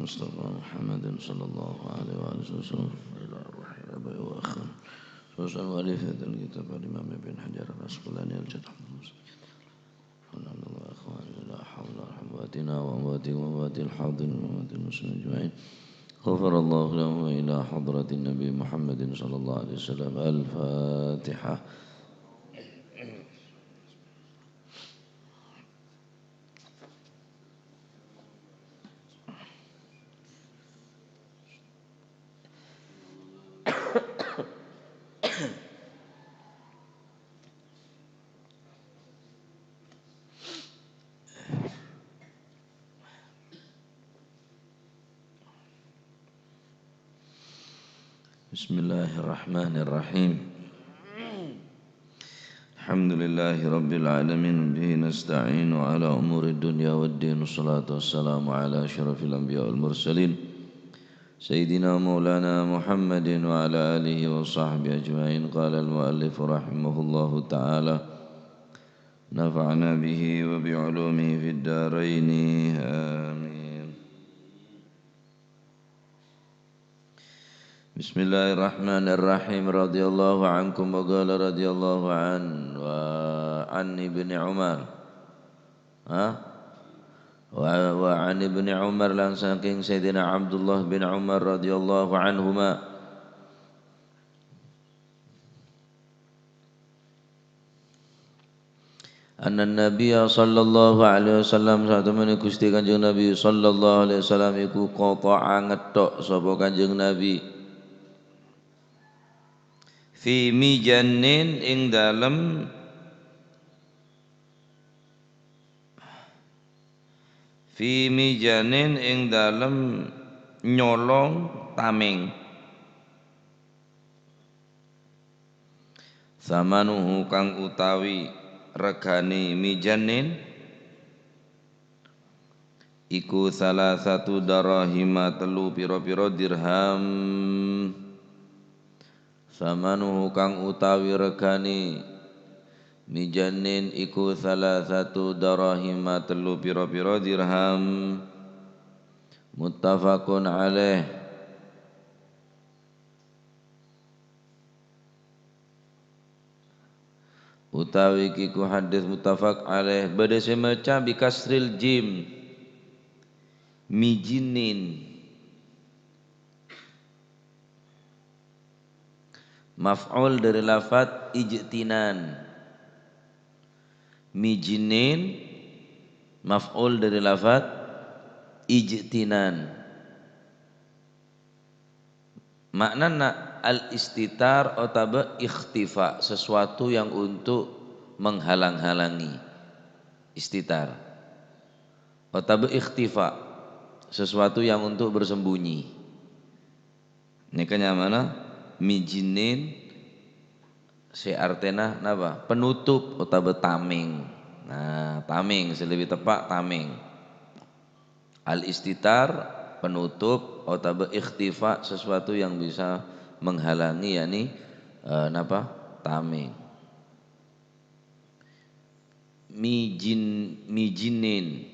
المصطفى محمد صلى الله عليه وآله وسلم إلى أرواح الآباء وأخوان خصوصا مؤلفة الكتاب الإمام ابن حجر العسقلاني الجرح ونحن الله أخوان لا حول ولا أمواتنا وأمواتكم وأموات الحاضرين وأموات المسلمين أجمعين غفر الله لهم إلى حضرة النبي محمد صلى الله عليه وسلم. الفاتحة. Bismillahirrahmanirrahim. Alhamdulillahi rabbil alamin bihi nasta'inu ala umuri dunya waddin wassalatu wassalamu ala asyrafil anbiya wal mursalin sayyidina maulana Muhammadin wa ala alihi wa sahbihi ajma'in. Qala al-muallif rahimahullahu ta'ala nafa'na bihi wa bi'ulumihi fid dharain amin. Bismillahirrahmanirrahim. Radhiyallahu ankum wa qala radhiyallahu an ibni Umar wa an ibni Umar lan saking Sayyidina Abdullah bin Umar radhiyallahu anhuma anna Nabiya sallallahu alaihi wasallam satemene Gusti Kanjeng Nabi sallallahu alaihi wasallam iku qata'a ngethok sapa Kanjeng Nabi fi mijanin ing dalem nyolong tameng samanuhu kang utawi regane mijanin iku salah satu darahima telu pira-pira dirham. Samanuhu kang utawi regani mijanin iku salah satu darahima telu pira-pira dirham. Muttafaqun alaih. Utawi kiku hadis muttafaq alaih badhe maca bi kasril jim mijinin maf'ul dari lafaz ijtinan. Mijinin maf'ul dari lafaz ijtinan. Maknana al-istitar atau ikhtifa, sesuatu yang untuk menghalang-halangi. Istitar atau ikhtifa, sesuatu yang untuk bersembunyi. Ini kan mana? Mijinin si artena napa? Penutup atau tameng. Nah, tameng lebih tepat tameng. Al-istitar penutup atau ikhtifa, sesuatu yang bisa menghalangi, yakni napa? Tameng. Mijinin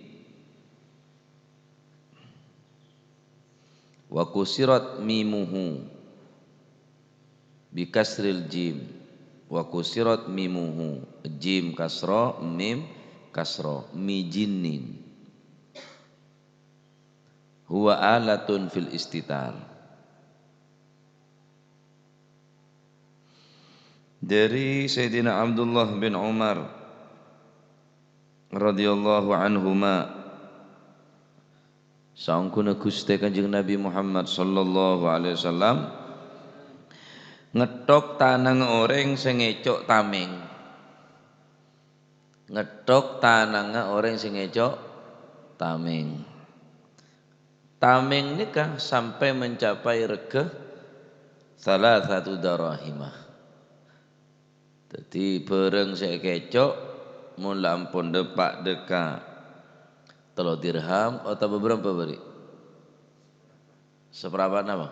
wa kusirat mimuhu bikasril jim wa kusirat mimuhu, jim kasra mim kasra, mijinin huwa alatun fil istitar. Dari Sayyidina Abdullah bin Umar radhiyallahu anhuma saungkuna Gusti Kanjeng Nabi Muhammad sallallahu alaihi wasallam ngethok tanang orang sing ngecok tameng. Ngethok tanang orang sing ngecok tameng. Tameng nikah sampai mencapai rega salah satu darahimah. Jadi bareng saya kecok mun lampun depak deka 3 dirham atau beberapa beri? Seperapat apa?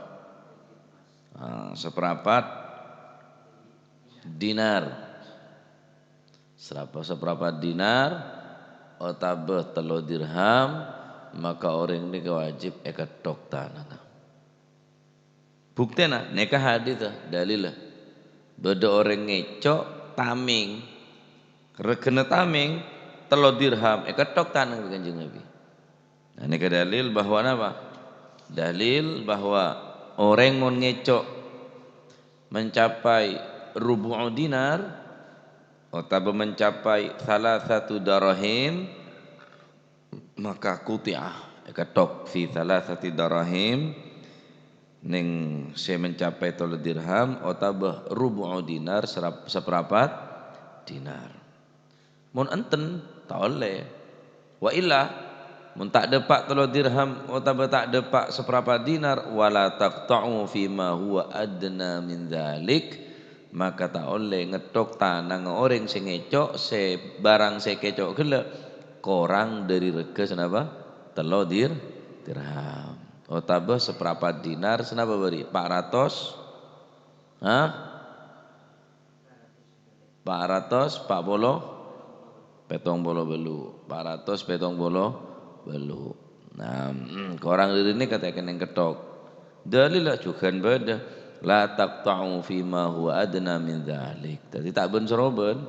Seperapat dinar. Seperapat dinar atau 3 dirham maka orang ini wajib ketok tanah. Bukti nak nikah hadis dalil lah. Beda orang ngecok taming, regena taming telo dirham ketok tanah Kanjeng Nabi. Nah ini dalil bahwa apa? Dalil bahwa orang mau ngecok mencapai rubu' dinar atau mencapai salah satu darahim maka quti'ah ketok fi salah satu darahim ning saya mencapai 3 dirham atau rubu' dinar seperempat dinar. Mun enten tak oleh. Wa illa mun tak depak 3 dirham atau tak depak seperempat dinar wala taqta'u fi ma huwa adna min dzalik, maka tak oleh ngetok tanang orang sing ngecok se barang se kecok gele kurang dari rega senapa 3 dirham. Otabah seperempat dinar senapa beri 400 400 petong bolo belu 400 petong bolo belu. Nah orang diri ini katakan yang ketok dalil lah juga beda la taqta'u fi ma huwa adna min dzalik. Jadi tak ben seroben.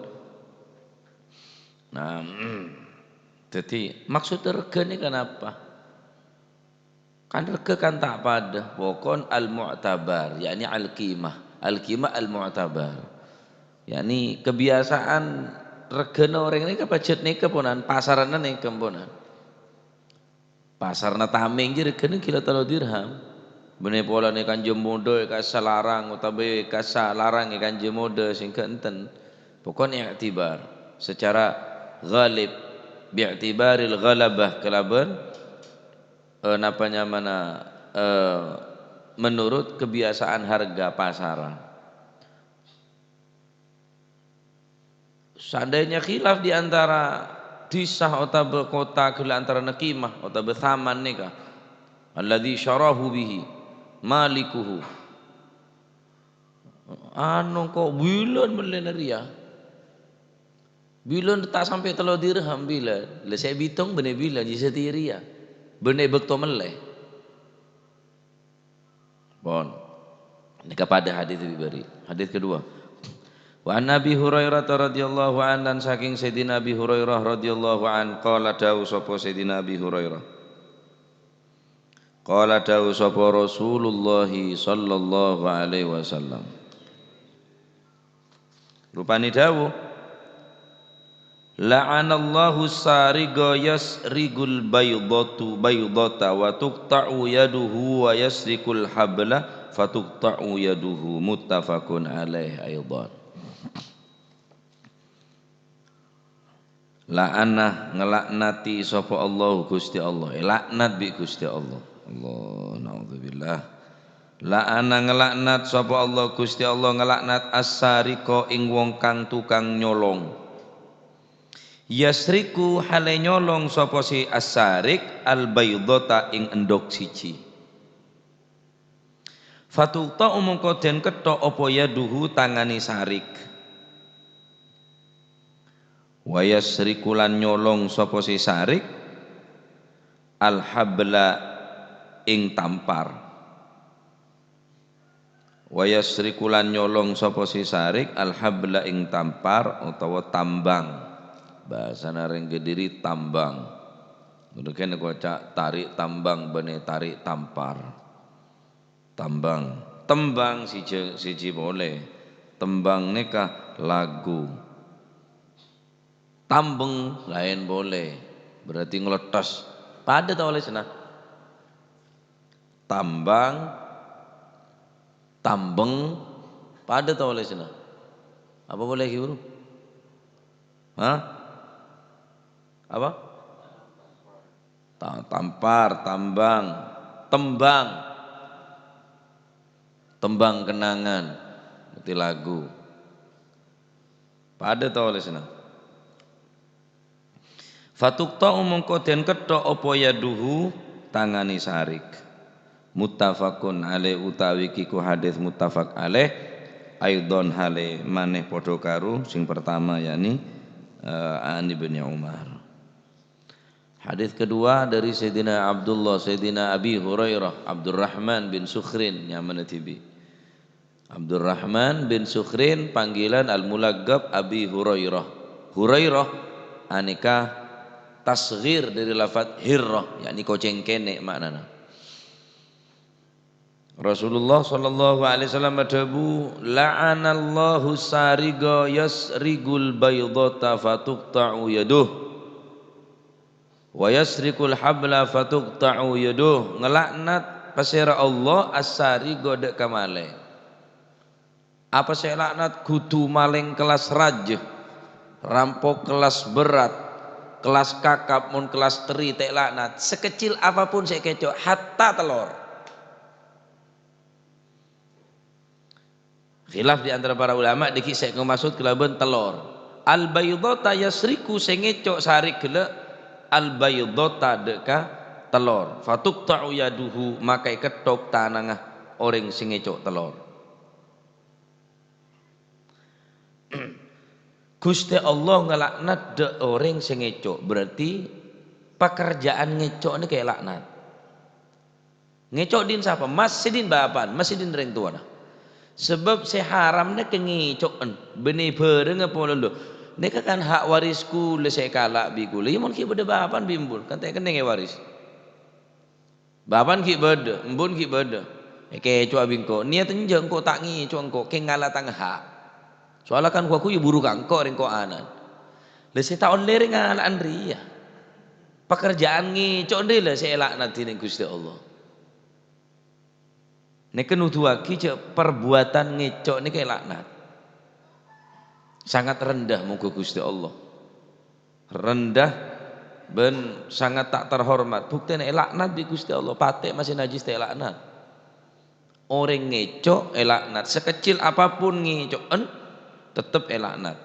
Nah jadi maksud rega ini kenapa? Kan rega kan tak pada pokon al-mu'tabar yakni al-qimah al-mu'tabar yakni kebiasaan regana orang ini kepajet nih keponan pasarana nih keponan pasarna taming je regana kilo 3 dirham bener pola nih Kanjeng Muda kasa larang utawi kasa larang Kanjeng Muda sing enten pokoknya i'tibar secara ghalib bi'tibaril ghalabah kelaban napanya mana menurut kebiasaan harga pasaran. Seandainya khilaf di antara disah atau kota ke antara nakimah atau thaman nikah alladzi syarahu bihi malikuhu anu kok bulan melenaria bulan tak sampai 3 dirham bulan le saya bitung bener bulan jadi setiria bener bekto meleh bon ini kepada hadis diberi hadis kedua wa an Nabi Hurairah radhiyallahu an dan saking Sayyidina Abi Hurairah radhiyallahu an qala dawu sapa Sayyidina Abi Hurairah qala dawu sapa Rasulullah sallallahu alaihi wasallam rupani dawu la'anallahu sariga yasrigul baydata wa tuqta'u yaduhu wa yasrikul habla fatuqta'u yaduhu muttafaqun alaih aidan. La'anah ngelaknati sapa Allah Gusti Allah laknat bi Gusti Allah naudzubillah la'ana ngelaknat sapa Allah Gusti Allah ngelaknat as-sariqa ing wong kang tukang nyolong yasriku hale nyolong sapa si as-sarik al-baydata ing endok siji fatuqta mongko den ketok apa yaduhu tangani sarik wa yasriku lan nyolong sapa si sarik al-habla ing tampar wa yasriku lan nyolong sapa si sarik al-habla ing tampar utawa tambang bahasa nareng Kediri tambang mungkin kocak tarik tambang bene tarik tampar tambang tembang siji boleh tembang nikah lagu tambeng lain boleh berarti ngeletos pada tak oleh sana tambang tambeng pada tak oleh sana apa boleh guru apa tampar tambang tembang tembang kenangan berarti lagu pada tau oleh sana fatukta mongko den ketok apa yaduhu tangani sarik muttafaqun alaih utawi kiku hadis muttafaq alaih aidon hale maneh padha karo sing pertama yakni an Ibnu Umar. Hadis kedua dari Sayyidina Abdullah Sayyidina Abi Hurairah Abdurrahman bin Sukhrin yang menetibi. Abdurrahman bin Sukhrin panggilan al-mulaggab Abi Hurairah. Hurairah aneka tasghir dari lafaz hirrah, yakni koceng kene maknana. Rasulullah sallallahu alaihi wasallam berdabu, la'anallahu sariga yasrigul baydata fatuqta'u yaduh wa yasrikul habla fatuqta'u yaduh. Ngelaknat pasira Allah as-sariga dek kamale. Apa saya laknat? Kudu maling kelas rajah, rampok kelas berat, kelas kakap mun kelas teri tek laknat. Sekecil apapun saya kecok, hatta telur. Khilaf di antara para ulama diki saya maksud kelaban telur. Al baydata yasriku sengecok sarik gele al baydata deka telur. Fatuqta'u yaduhu makai ketok tanangah orang sengecok telur. Gusti Allah ngelaknat de orang sengecok, berarti pekerjaan ngecok ini kayak laknat. Ngecok din siapa? Masih din bapan, masih din reng tua. Sebab saya haram nak ngecok benih bereng apa lolo. Neka kan hak warisku le saya kalak bikul. Imun ki beda bapan bimbul. Kan tak kena waris. Bapan ki beda, embun ki beda. Kecok abingko. Niat njeng ko tak ngecok ko ke ngalah tang hak. Soalnya kan aku ya buru kangko ring ko anan. Le saya tak oleh ring ngalah andri ya. Pekerjaan ngecok ndeh le saya laknat ning Gusti Allah. Nek nuduhake cek perbuatan ngecok ini kayak laknat. Sangat rendah muka Gusti Allah. Rendah ben sangat tak terhormat. Bukti nek laknat di Gusti Allah. Patek masih najis teh laknat. Orang ngecok laknat. Sekecil apapun ngecoken tetap laknat.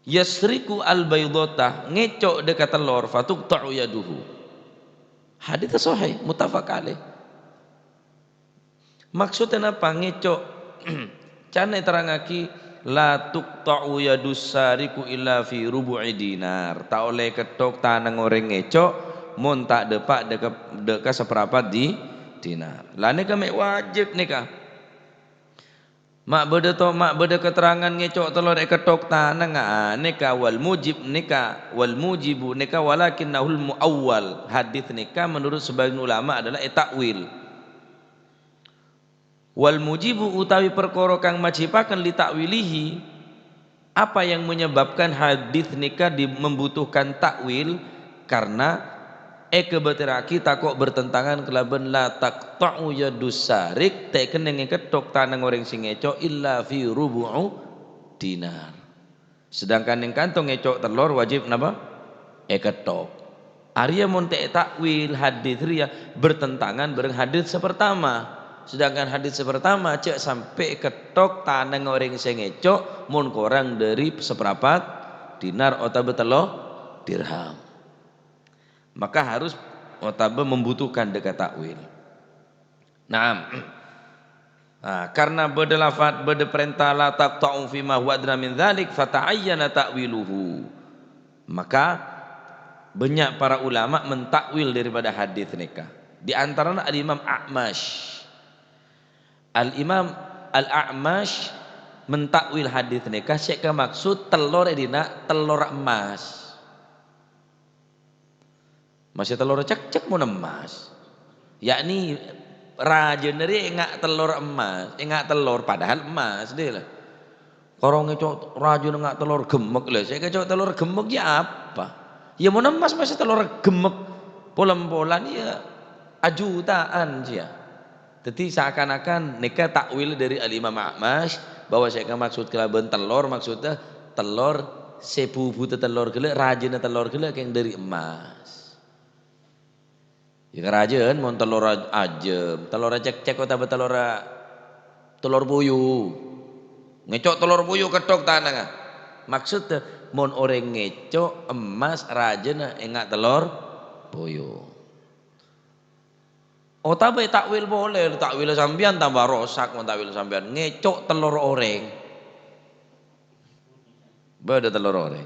Yasriku al baydata ngecok dekat telur fatuqta'u yaduhu. Hadits sahih muttafaq alaih. Maksudnya apa? Ngecok Cana terangaki la tuqta'u yadus sariku illa fi rubu'i dinar. Tak oleh ketok tanang orang ngecok mun tak depak deka seperempat di dinar. Lah nika mek wajib nika. Mak beda keterangan ngecok telur ketok tanang nika wal mujib nika wal mujibu nika walakinnahul muawwal. Hadis nika menurut sebagian ulama adalah takwil. Wal mujibu utawi perkara kang majibaken li takwilihi, apa yang menyebabkan hadis nikah membutuhkan takwil karena kebetiraki takok bertentangan kelaban la taqta'u yadus sarik teken yang ketok tanang orang sing ngecok illa fi rubu'u dinar. Sedangkan yang kantong ngecok telur wajib napa? Ketok. Arya mun takwil hadis ria bertentangan bareng hadis sepertama. Sedangkan hadis pertama cek sampai ketok tanang orang sing ngecok mun kurang dari seperempat dinar otabe telo dirham. Maka harus otabe membutuhkan dekat takwil. Naam. Nah, karena beda lafaz beda perintah la taqta'u fi ma huwa adna min dzalik fata'ayyana ta'wiluhu. Maka banyak para ulama mentakwil daripada hadis nikah. Di antaranya Al-Imam A'mash. Al-Imam Al-A'mash mentakwil hadis nikah syekh maksud telur dina telur emas. Masih telur cek mun emas. Yakni rajeneri enggak telur emas, enggak telur padahal emas deh lah. Korong ngecok rajen enggak telur gemek lah. Saya ngecok telur gemek ya apa? Ya mun emas masih telur gemek polan-polan ya ajutaan dia. Jadi seakan-akan nikah takwil dari Al-Imam A'mash bahwa saya maksud kelaban telur maksudnya telur sepupu telur gele rajin telur gele yang dari emas. Ya rajin mon telur ajem, telur cek atau telur buyu. Ngecok telur buyu ketok tanah. Maksudnya mon orang ngecok emas rajin enggak telur buyu. Oh tapi takwil boleh, takwil sampean tambah rosak, mau takwil sampean ngecok telur oreng. Beda telur oreng.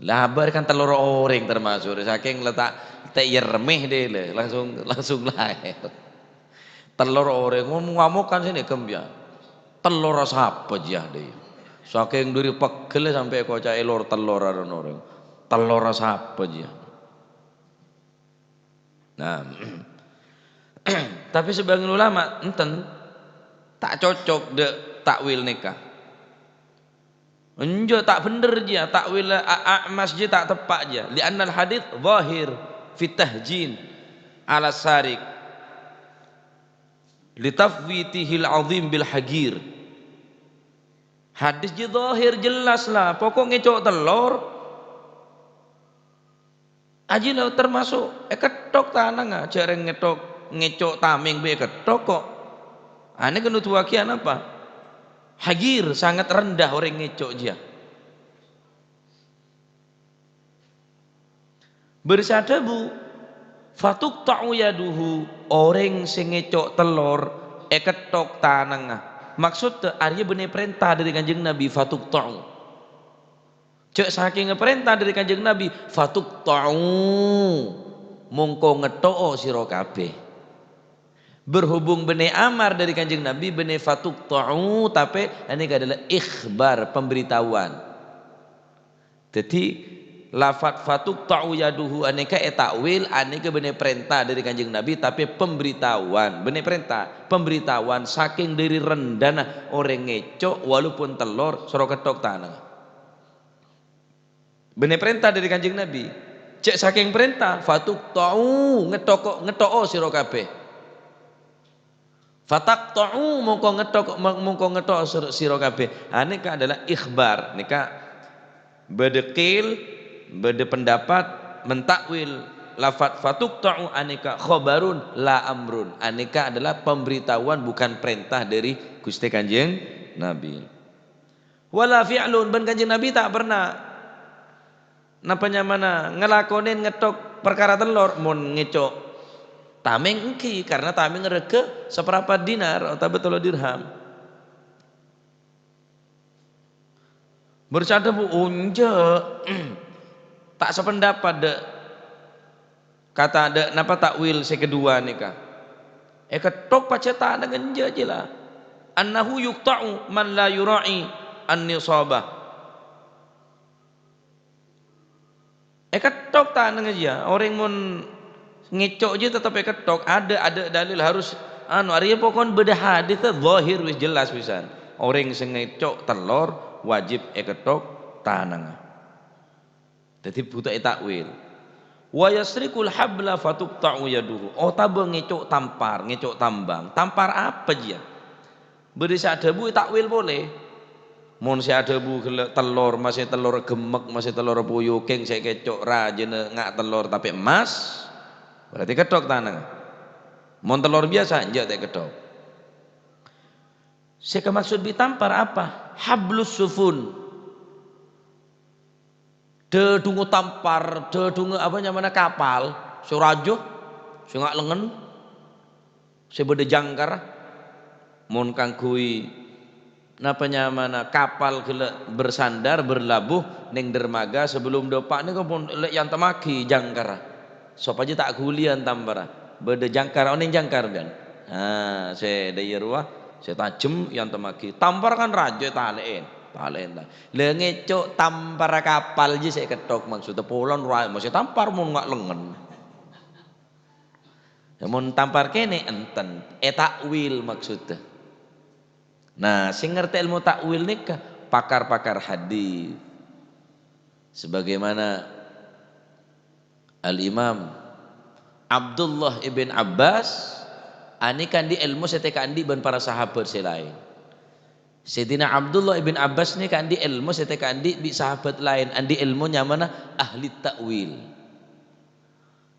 Labar kan telur orang termasuk saking letak yermeh deh le, langsung lahir. Telur orang ngamuk kan sini kembia. Telur rasa apa jah deh. Saking duri pegel sampai kocak elor telur orang. Telur rasa apa jah. Nah, tapi sebagian ulama enten tak cocok de takwil nikah. Enjo tak bener dia takwil masjid tak tepat dia. Li'anna al-hadits zahir fi tahjin ala sarik litafwitihil azim bil hagir. Hadis je zahir jelas lah. Pokok ngecok telur aji lah termasuk ketok tanang cara ngecok tameng be ketok kok. Ane kena tuakian apa? Hagir sangat rendah orang ngecok dia. Bersada bu, fatuk ta'u yaduhu orang sing ngecok telur ketok tanang. Maksud arya benih perintah dari kanjeng Nabi fatuk ta'u. Cek saking perintah dari kanjeng Nabi fatuk ta'u mongko ngetok sira kabeh. Berhubung benih amar dari kanjeng Nabi benih fatuk ta'u tapi ini adalah ikhbar pemberitahuan. Jadi lafat fatuk ta'u yaduhu aneka takwil aneka benih perintah dari kanjeng Nabi tapi pemberitahuan benih perintah pemberitahuan saking dari rendana orang ngecok walaupun telur soro ketok tanah. Benih perintah dari kanjeng Nabi cek saking perintah fatuk ta'u ngetok sira kabeh. Fatak ta'u mongko ngetok sira kabeh. Nika adalah ikhbar. Nika bedekil bede pendapat mentakwil lafat fatuk ta'u anika khobarun la amrun. Anika adalah pemberitahuan bukan perintah dari Gusti Kanjeng Nabi. Wala fi'lun ben Kanjeng Nabi tak pernah napanya mana ngelakonin ngetok perkara telur mun ngecok tameng engki karena tameng rege seperempat dinar atau betul dirham. Bersada bu unje tak sependapat de kata de napa takwil kedua nikah. Ketok pacetan dengan jelah. Annahu yuqta'u man la yura'i an-nisabah. Ketok tak dengan dia orang mun ngecok je tetap ketok ada dalil harus arya pokon beda hadis zahir wis jelas pisan orang sing ngecok telur wajib ketok tanang dadi buta takwil wa yasrikul habla fatuqta'u yaduhu tabe ngecok tambang tampar apa dia beri sadabu takwil boleh mun si adabu telur masih telur gemek masih telur puyuh keng saya kecok rajene ngak telur tapi emas berarti ketok tanang. Mon telur biasa enggak tak ketok. Seka maksud ditampar apa? Hablus sufun. De dungu tampar, de dungu apa namanya kapal, surajo, singak lengan, sebede jangkar. Mon kangkui napa nyamana kapal bersandar berlabuh ning dermaga sebelum dopak ni pun lek yang temaki jangkar. Sop aja tak kulian tambara beda jangkar oning jangkar ben saya dari ruah saya tajem yang temaki tampar kan raja talen lah le ngecok tampar kapal je saya ketok maksudnya polon ruah masih tampar mun ngak lengan mun tampar kene enten takwil maksudnya. Nah sing ngerti ilmu takwil nikah pakar-pakar hadis sebagaimana Al-Imam Abdullah ibn Abbas ani kandi ilmu seteka andi ban para sahabat selain. Sayyidina Abdullah ibn Abbas ni kandi ilmu seteka andi bi sahabat lain andi ilmunya mana ahli takwil.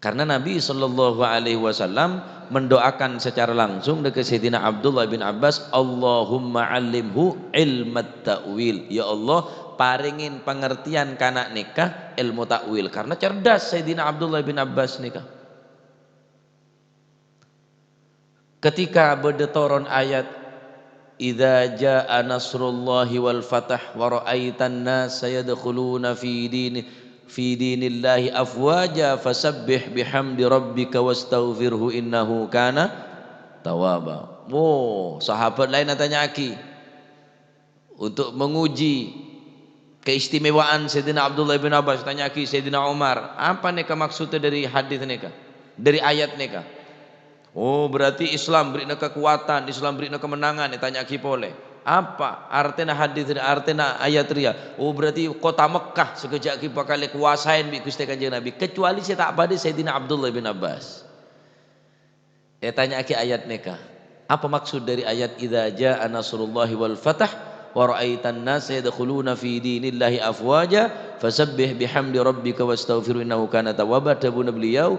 Karena Nabi sallallahu alaihi wasallam mendoakan secara langsung dekat Sayyidina Abdullah ibn Abbas, Allahumma 'allimhu ilmat ta'wil. Ya Allah, paringin pengertian kana nikah ilmu takwil karena cerdas Sayyidina Abdullah bin Abbas nikah. Ketika berdetoron ayat idza jaa nasrullahi wal fath wa ra'aitan nas yadkhuluna fi dini fi dinillahi afwaja fasabbih bihamdi rabbika wastaghfirhu innahu kana tawwaba. Oh, sahabat lain tanya aki untuk menguji keistimewaan Sayyidina Abdullah bin Abbas, tanya aki Sayyidina Umar, apa neka maksudnya dari hadis neka, dari ayat neka? Oh, berarti Islam beri kekuatan, Islam beri kemenangan. Ditanya aki pole, apa artinya hadis, artinya ayat ria? Oh, berarti kota Mekah sekejap ki bakal kuasain bi Gusti Kanjeng Nabi, kecuali saya tak pada Sayyidina Abdullah bin Abbas. Tanya aki ayat neka, apa maksud dari ayat idza jaa nasrullahi wal fath wa ra'aitan nas yadkhuluna fi dinillahi afwaja fasabbih bihamdi rabbika wastaghfir innahu kana tawwaba. Dabuna beliau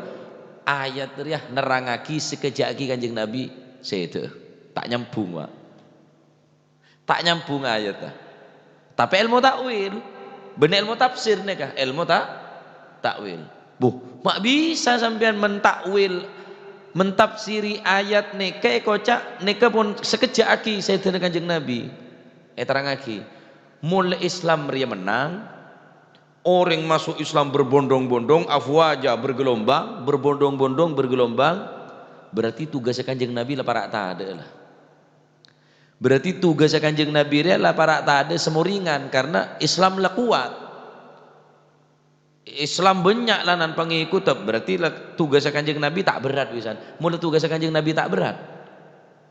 ayat riah nerangaki sekejap ki Kanjeng Nabi sedo tak nyambung, Pak. Tak nyambung ayat ta. Tapi ilmu takwil, bener ilmu tafsir neka, ilmu takwil. Buh, mak bisa sampean mentakwil mentafsiri ayat neka kocak neka pun sekejap ki Sayyidina Kanjeng Nabi. Terangaki mulai Islam ria menang, orang masuk Islam berbondong-bondong, afwaja bergelombang, berbondong-bondong bergelombang, berarti tugas Kanjeng Nabi lah para tak ada lah. Berarti tugas Kanjeng Nabi lah para tak ada semuringan, karena Islam lah kuat. Islam banyak lah nan pengikut, berarti lah tugas Kanjeng Nabi tak berat wisan. Mulai tugas Kanjeng Nabi tak berat.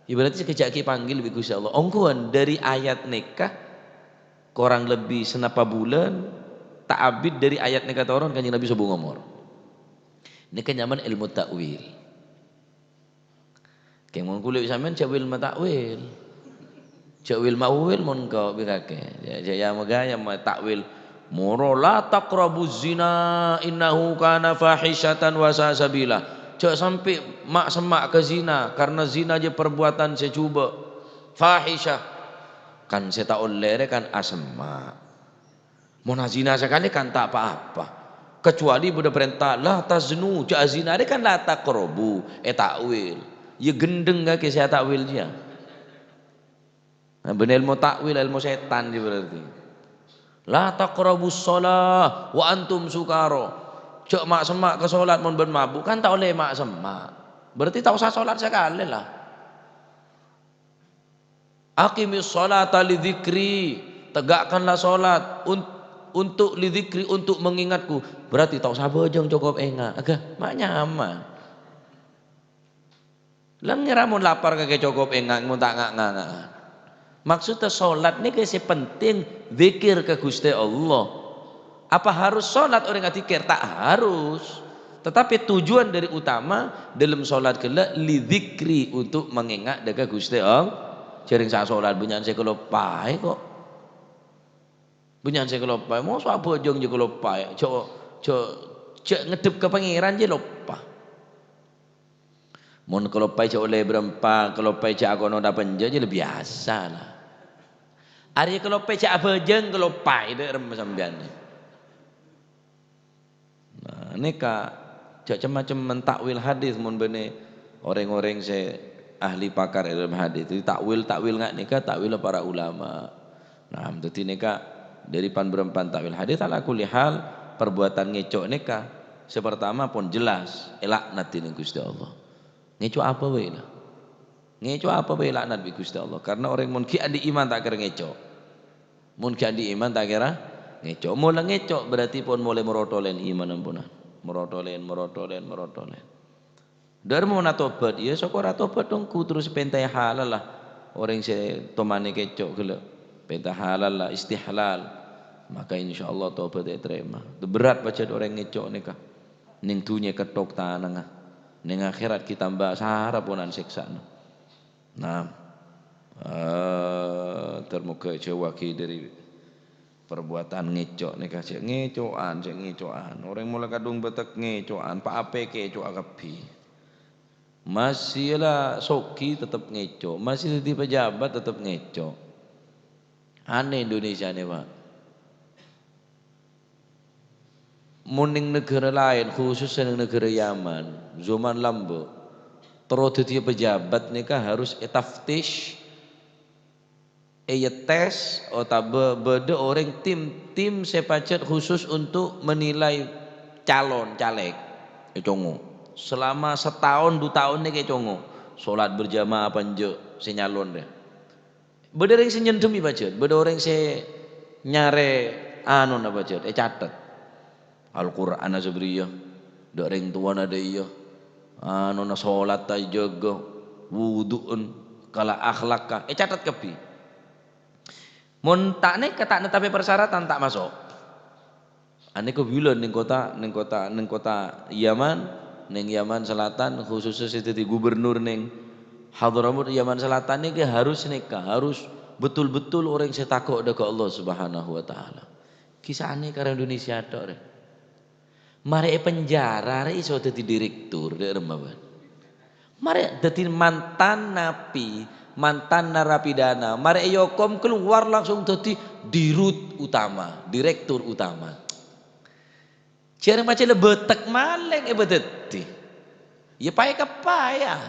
Ibaratnya sekejap kita panggil lebih Gusti Allah. Ongkuan dari ayat nikah kurang lebih senapa bulan tak abid dari ayat nikah orang Kanjeng Nabi sebuah ngomor. Ini kan zaman ilmu takwil. Kayak mau kulit sampean cak ilmu takwil. Cak ilmu takwil mon kau birake. Ya magaya ma takwil. Moro la taqrabuz zina innahu kana fahishatan wa sabila. Cak sampai mak semak ke zina, karena zina aja perbuatan saya cuba fahisyah kan saya tak oleh kan asma mau zina sekali kan tak apa-apa, kecuali budak perintah lah taznu, cak zina kan la taqrabu takwil ya gendeng ke saya takwil dia. Nah, bener ilmu takwil ilmu setan dia berarti. La taqrabus shalah wa antum sukara. Cok mak semak ke solat mon ben mabuk kan tak oleh mak semak. Berarti tak usah solat sekali lah. Aqimis sholata li dzikri, tegakkanlah solat untuk li dzikri, untuk mengingatku. Berarti tak usah bojong cukup enggak. Agak mak nyaman. Lang nyeramun lapar kagak cukup enggak mun tak ngak. Maksudnya solat ni kasi penting zikir ke Gusti Allah. Apa harus sholat orang zikir? Tak harus. Tetapi tujuan dari utama dalam sholat kelak li dzikri, untuk mengingat dekat Gusti Allah. Jaring saya sholat bunyan saya kelopai kok. Bunyan saya kelopai. Mau suap bojong je kelopai. Cok ngedep ke pangeran je lupa. Mau kelopai cok oleh berempat, kelopai cok akono dapat je lebih biasa lah. Hari kelopai cok bojong kelopai deh remes sambian. Nah, neka macam-macam mentakwil hadis mun bene orang-orang saya ahli pakar dalam hadis. Jadi takwil ngak neka takwil para ulama. Nah, berarti neka dari pan berempan takwil hadis ala kulli hal perbuatan ngecok neka sepertama pun jelas laknat ini Gusti Allah. Ngecok apa wae lah. Ngecok apa wae laknat bi Gusti Allah, karena orang mun ki adi iman tak kira ngecok. Mun ki adi iman tak kira ngecok. Mulai ngecok berarti pun mulai merotolen iman ampunan. Merotolen. Dari mau natobat, ya syukur tobat dongku terus pentai halal lah. Orang saya tomane kecok gelo. Pentai halal lah, istihlal. Maka insyaallah tobat diterima. Berat baca orang ngecok nikah. Ning dunya ketok tanang. Ning akhirat kita mbak sahara punan siksa. Nah, termuka cewaki dari perbuatan ngecok nih kasih ngecoan orang mulai kadung betek ngecoan pak ape kecok akapi masih lah soki tetap ngecok, masih di pejabat tetap ngecok. Aneh Indonesia nih Pak. Muning negara lain khususnya negara Yaman zaman lambo terus di pejabat nih harus etaftish, tes atau beda orang tim sepacet khusus untuk menilai calon caleg congo selama setahun 2 tahun nih kayak congo sholat berjamaah apa nje si nyalon deh beda orang si nyendemi bacet beda orang si nyare anu na bacet catat Al-Quran na sebriya dak orang tua na ada iya anu na sholat tay jaga wuduun kala akhlak ka catat kepi mun tak nek ketak netapi persyaratan tak masuk. Ane ko bulan ning kota Yaman, ning Yaman Selatan khususnya di gubernur ning Hadramut Yaman Selatan ini harus nikah, harus betul-betul orang yang takut dekat Allah Subhanahu wa taala. Kisahane karo Indonesia tok rek. Mare penjara rek iso dadi direktur rek remaban. Mare dadi mantan napi mantan narapidana mare yokom keluar langsung jadi dirut utama direktur utama jarang macam lebetek maleng bedeti ya payah kepayan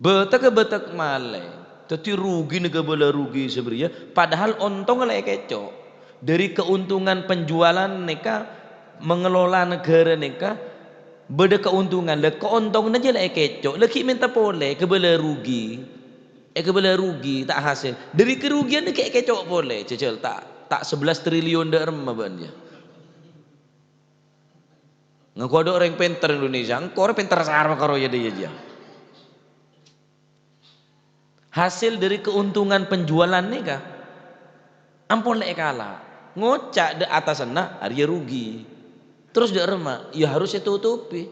betek maleng jadi rugi negara rugi sebenarnya padahal ontong lek kecok dari keuntungan penjualan neka mengelola negara neka beda keuntungan le keuntungan aja lah kecok leki minta boleh kebela rugi tak hasil dari kerugian kayak kecok boleh cecil tak 11 triliun derem abangnya ngaku ada orang pinter Indonesia engkau orang pinter sarwa karo ya dia hasil dari keuntungan penjualan nih kah ampun lek kalah ngocak de atas sana hari rugi terus dia remak ya harus tutupi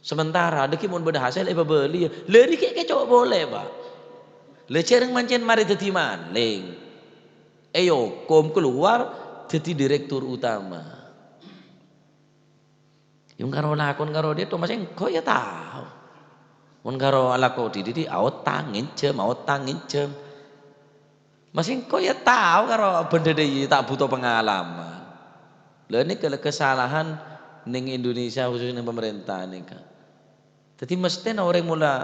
sementara deki mun beda hasil beli lari kayak cowok boleh pak lecereng mancen mari dadi maling kom keluar jadi direktur utama yung karo lakon karo dia tuh masih engko ya tahu mun karo alako di awot tangin cem masih engko ya tahu karo benda deui tak butuh pengalaman lah ini kesalahan ning Indonesia khususnya ning pemerintah nih kan. Jadi mesti orang mula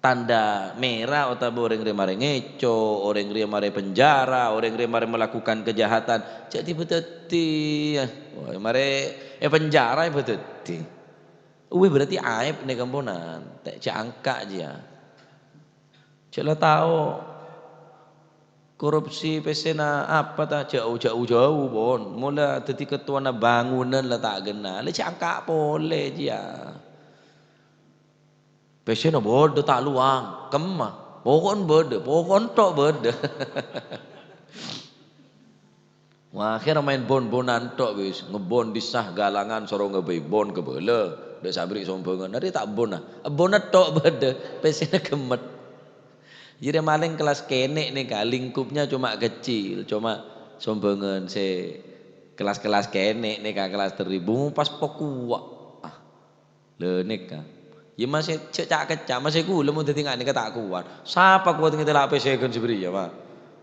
tanda merah atau orang remare ngeco, orang remare penjara, orang remare melakukan kejahatan. Jadi beteti ya, mare penjara beteti. Berarti aib nih kampunan, tak angka aja. Cela tahu korupsi pesena apa tak jauh bon mula tadi ketua na bangunan lah tak gena le cangkak boleh dia pesena bodoh tak luang kemah pokon tok bodoh wah akhirnya main bonan tok wis ngebon disah galangan sorong ngebei bon kebele dak sabri sombongan dari tak bon tok bodoh pesena kemet jadi maling kelas kenek nih kak, lingkupnya cuma kecil, cuma sombongan kelas-kelas kenek nih kak, kelas 1000 pas pokua, lenek kak, ya masih cecak kecak, masih gula mau tinggal nih tak kuat, siapa kuat kita lapis second seberi ya pak,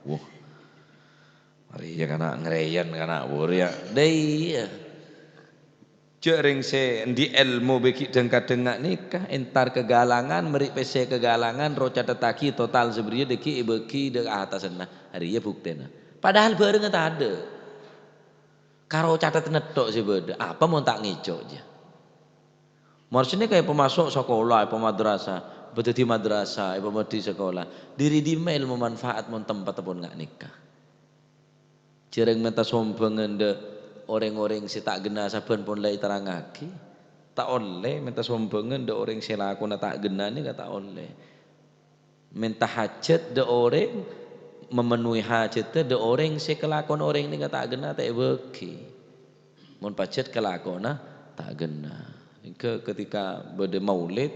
wah, mari ya karena ngerayan karena ya, deh. Jering se di ilmu beki dengka-dengak nikah entar kegalangan merik pese kegalangan roca tetaki total sebenarnya deki beki dek atasna hari ya buktena padahal bareng tak ada karo catat netok sih beda apa mau tak ngicok aja maksudnya kayak pemasok sekolah pemadrasah betul di madrasah pemedi sekolah diri di mail memanfaat mon tempat pun nggak nikah jering minta sombongan dek orang-orang si tak gena saben pun lay terangake tak oleh minta sombongan de orang si lakon tak gena ni tak oleh minta hajat de orang memenuhi hajat de orang si kelakon orang ni tak gena tak beki mun pacet kelakon tak gena ketika bade maulid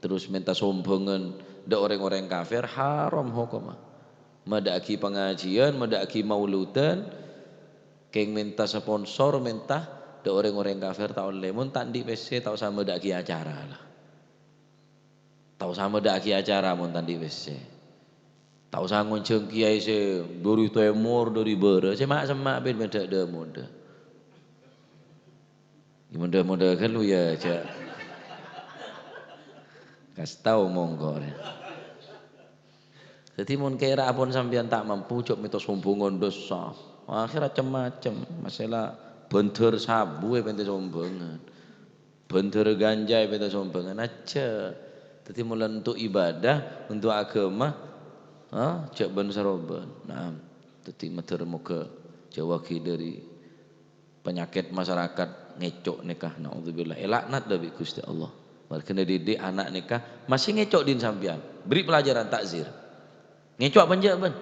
terus minta sombongan de orang-orang kafir haram hukumah madaki pengajian madaki mauludan keng minta sponsor minta de orang-orang kafir tahu lemon tak di WC tahu sama daki acara lah tahu sama daki acara mon tak di WC tahu sangun cengkiai se dari temur dari bere semak ben beda de mode kan lu ya cak kas tahu monggo Jadi mun kira pun sampean tak mampu cok mitos sombongan dosa. Akhirnya macam-macam masalah bentur sabu pente sombongan. Bentur ganja pente sombongan aja. Jadi mulai untuk ibadah, untuk agama, cek ben saroban. Nah, jadi matur muka jawaki dari penyakit masyarakat ngecok nikah. Naudzubillah. Laknat dari Gusti Allah. Mereka didik anak nikah masih ngecok din sampean. Beri pelajaran takzir. Ngecok panjang ben.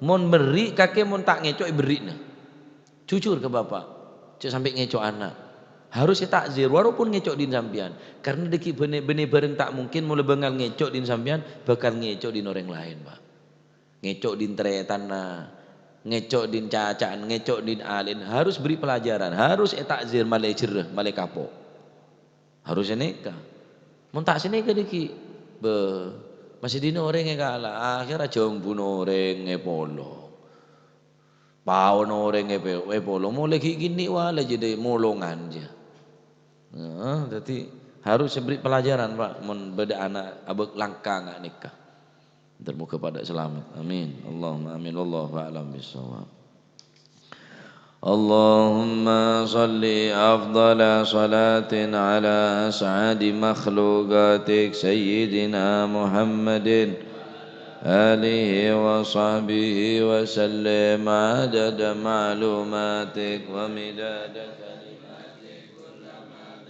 Mon beri kakek mon tak ngecok beri nah. Jujur ke bapak. Cek sampai ngecok anak. Harus takzir walaupun ngecok din sampean. Karena deki benih bareng tak mungkin mulai bengal ngecok din sampean bakal ngecok din orang lain, Pak. Ngecok din tanah, ngecok din cacaan, ngecok din alin, harus beri pelajaran, harus takzir malai cerah, malai kapok. Harus nikah. Mon tak sini ke deki masih dino orang yang kalah akhirnya jom bunuh orang ngepolo pawon orang ngepolo mulai gini wala jadi molongan aja. Jadi harus beri pelajaran Pak mun beda anak abek langka nggak nikah termuka pada selamat amin Allahumma amin wallahu a'lam bissawab. Allahumma salli afdala salatin ala as'adi makhluqatik sayyidina Muhammadin alihi wa sahbihi wa sallim adada ma'lumatik wa midada